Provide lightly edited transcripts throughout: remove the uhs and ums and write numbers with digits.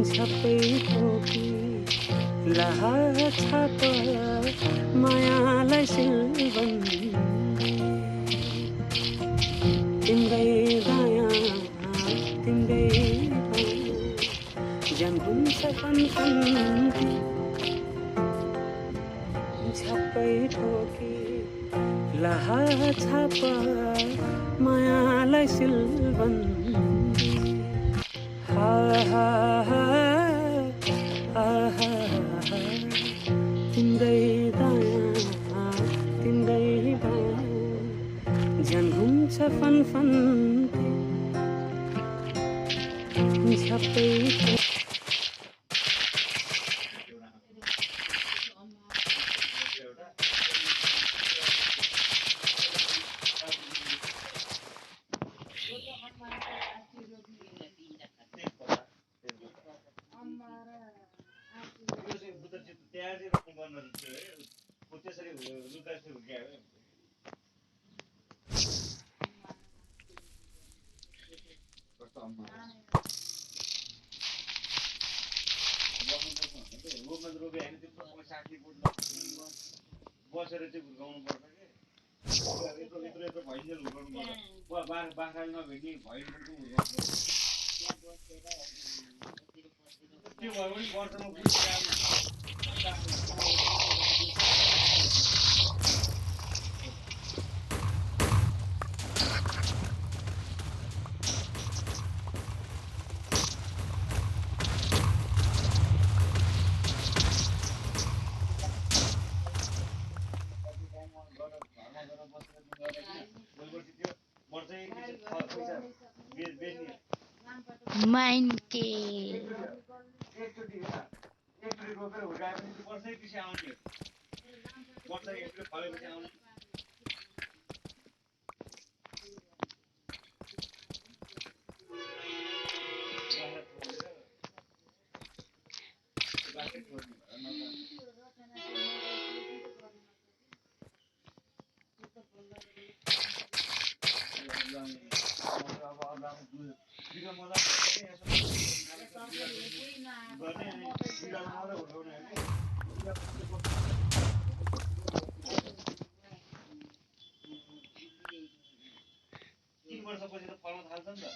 झ्याप्पै ठोकी लाहा छाप मायालाई सिलबन्दी तिम्रै माया तिम्रै ज्यान हुन्छ फन्फन्ती झ्याप्पै ठोकी लाहा छाप मायालाई सिलबन्दी हा हा हा आहा तिम्रै दायाँ तिम्रै बायाँ ज्यान हुन्छ फन्फन्ती झ्याप्पै बसेर चाहिँ हुर्काउनु पर्छ के यत्रो यत्रो भइन्जेल हुर्काउनु पर्छ बाख्राले नभेट्ने भइन्जेलको हुर्काउनु पर्छ त्यो भयो भने वर्षमा माइन्के एकचोटि रोपेर हुर्काएपछि वर्षै पछि आउने वर्ष एकचोटि फलेपछि आउने वर्षपछि त फल्न थाल्छ नि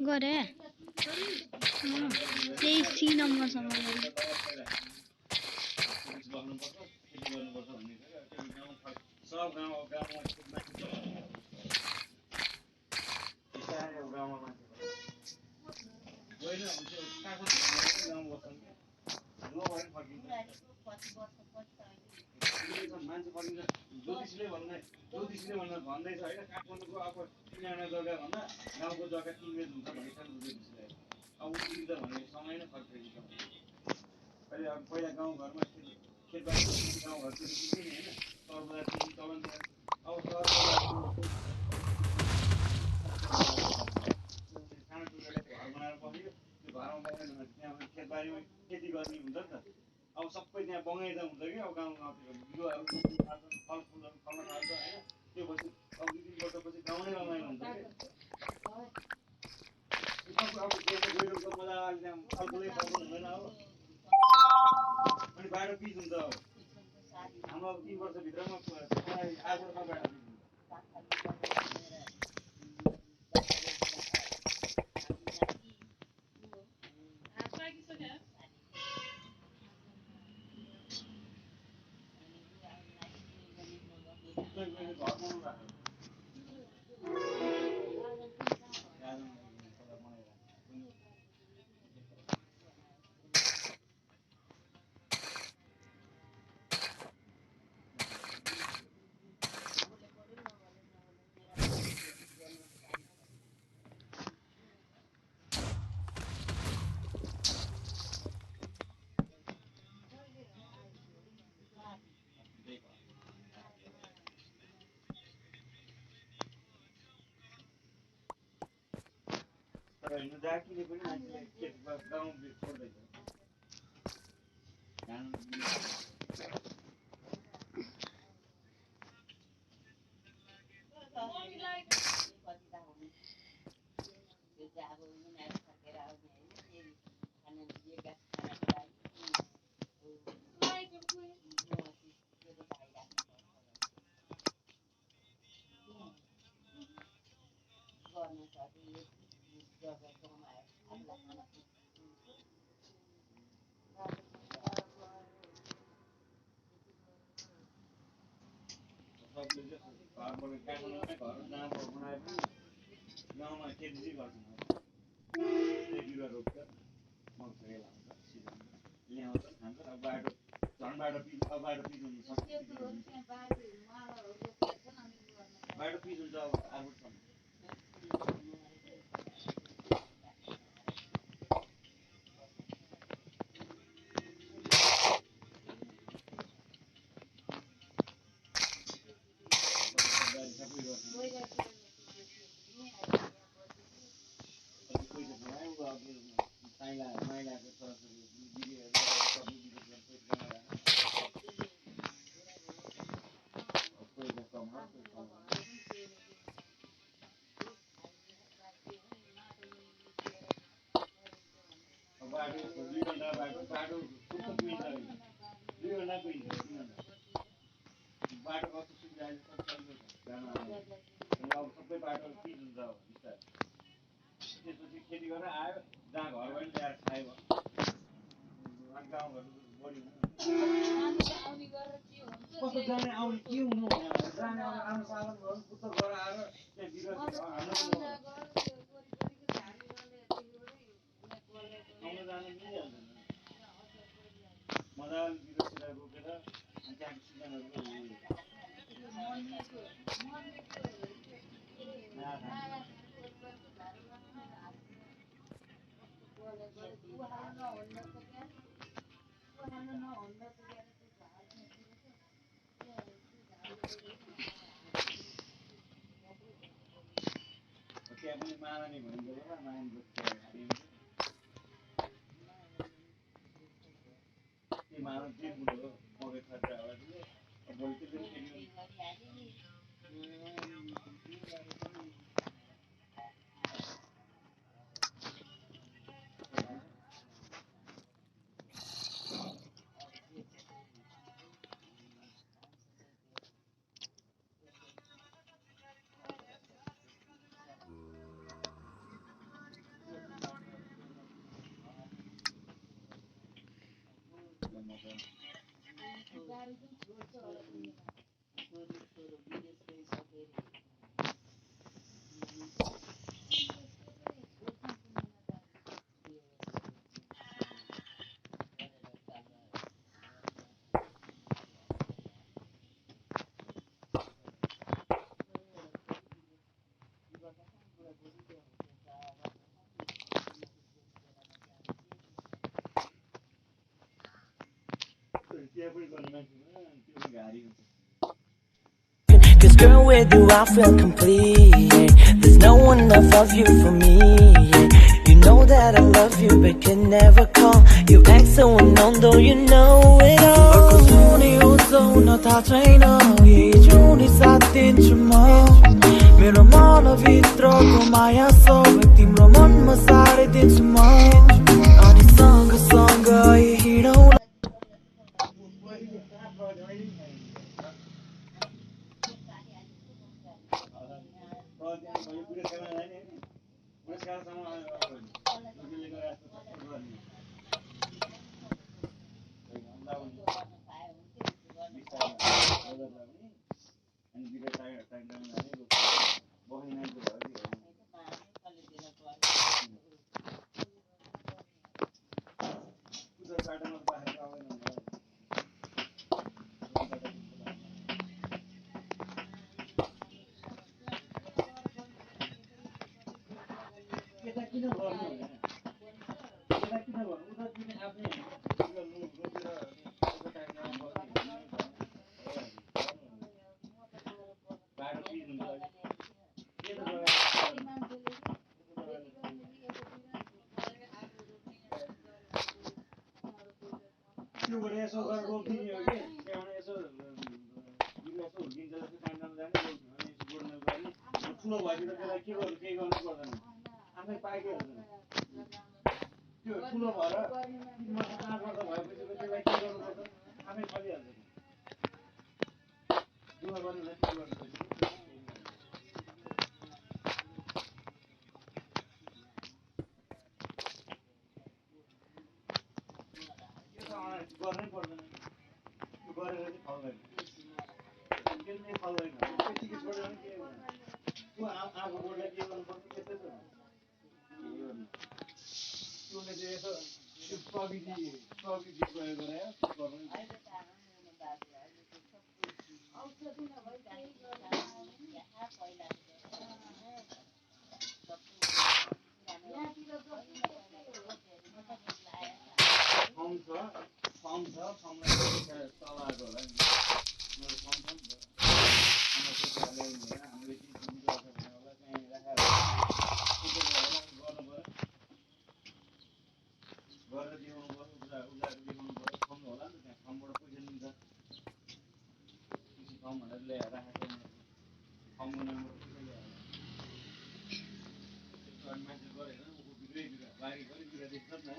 गरे त्यही सी नम्बरसम्म सब गाउँमा मान्छे फर्किन्छ ज्योतिषले भन्दैछ होइन काठमाडौँको अब 3 आना जग्गा भन्दा गाउँको जग्गा 3 बेच हुन्छ भन्ने छ ज्योतिषले अब उठिन्छ भन्ने समय नै फर्किन्छ अहिले अब पहिला गाउँघरमा खेतबारी गाउँघरतिर किन्थ्यो नि होइन सहर बजार चलन अब सहर सानो टुक्राले घर बनाएर बस्यो त्यो घरमा बस्दैन त्यहाँ खेतबारीमा खेती गर्ने हुन्छ नि त अब सबै त्यहाँ बगैँचा हुन्छ कि अब गाउँतिर बिरुवाहरू फलफुलहरू फल्न थाल्छ होइन त्यो पछि अब 2-3 वर्षपछि गाउँ नै रमाइलो हुन्छ कि अब गइरहेको मजाले त्यहाँ फलफुलै फलफुल हुँदैन अब अनि बाटो पिच हुन्छ अब हाम्रो अब 3 वर्षभित्रमा आजमा बाटो पिच हुन्छ होइन जातिले पनि मान्छेलाई खेत गाउँ छोड्दैछ सबले चाहिँ काठमाडौँमै घर जहाँ बनाए पनि गाउँमा खेती चाहिँ गर्छन् बिरुवा रोप्छ मकै लाउँछ सिजनमा ल्याउँछ खान्छ अब बाटो झन् बाटो पिच हुनु सक्छ बाटो पिच हुन्छ अब आर्बुटसम्म बाटो कस्तो पुगिन्छ 2 घण्टा पुगिन्छ 3 घण्टा बाटो कस्तो सुविधा अहिले सब चल्दैछ जान अब सबै बाटो पिच हुन्छ अब बिस्तारै त्यसपछि खेती गरेर आयो जहाँ घर भयो ल्याएर खायो गाउँघर बढी कस्तो जाने आउने के हुनु जाने आउने साधन भयो पुत्त घर आएर त्यहाँ बिरुवा आउनु जानु मिलिहाल्दैन मजाले बिरुवा रोपेर अनि त्यहाँको सिजनहरू त्यहाँ पनि मालानी भनिन्छ होला मालानी माला चाहिँ बुढो मकै खर्चा होला भोलि त्यसरी Cause girl, with you I feel complete. There's no one above you for me. You know that I love you but can never call. You act so unknown though you know it all. अर्को सुने उसो न थाहा छैन यही जुनी साथ दिन्छु म मेरो मनभित्रको माया सबै तिम्रो मनमा सारिदिन्छु म अनि सँगसँगै हिँडौँ यसो गरेर रोकिदिने हो कि त्यहाँ यसो बिरुवा यसो हुर्किन्छ जस्तो काम गर्न जाने रोक्ने हो यसो गोड्न गर्ने ठुलो भएपछि त त्यसलाई के गर्नु केही गर्नु पर्दैन आफै पाइकै हुन्छ त्यो ठुलो भएर 3 वर्ष 5 वर्ष भएपछि त त्यसलाई के गर्नु पर्छ आफै फलिहाल्छ दुःख गर्नुलाई के गर्नु गर्नै पर्दैन त्यो गरेर चाहिँ फल्दैन त्यसले फल्दैन त्यतिकै छोडेर पनि के हुँदैन त्यो आगो बोर्डलाई के गर्नुपर्छ त्यस्तै त त्यसले चाहिँ यसो त्यो प्रविधि प्रयोग गरायो फर्म छ फर्मलाई चलाएको होला नि मेरो फर्म छ नि त हामीले होला त्यहीँ राखेर गर्नु पऱ्यो गरेर देखाउनु पऱ्यो उब्जाएर देखाउनु पऱ्यो फर्म होला नि त त्यहाँ फर्मबाट पैसा लिन्छ कृषि फर्म भनेर ल्याएर राखेको फर्मको नामबाट पैसा ल्याएर मान्छे गरेर बारी गरी बिरुवा देख्छ नि त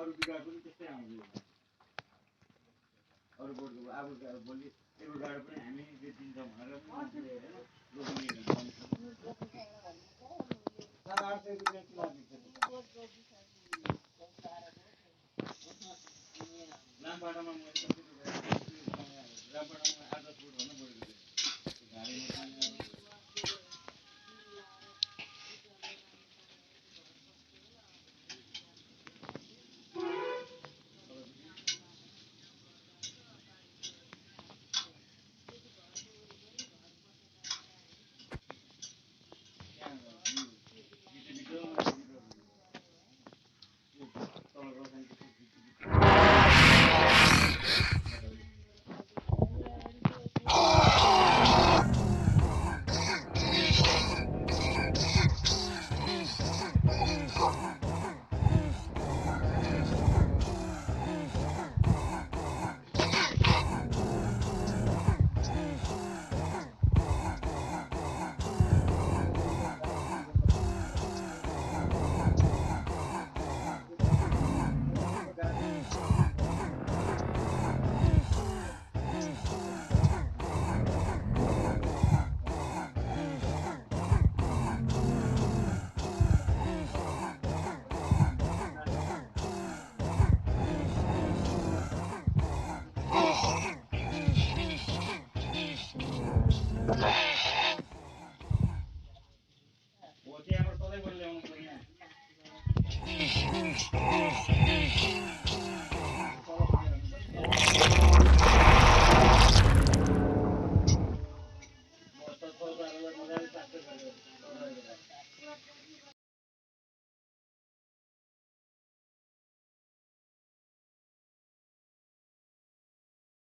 अरू बिगाड पनि त्यस्तै आउँछ अरू बोर्डको अब भोलि त्यो बिगाड पनि हामी दिन्छौँ भनेर लामबाटामा लामबाटामा 8-10 फुट भन्नु पऱ्यो Yeah.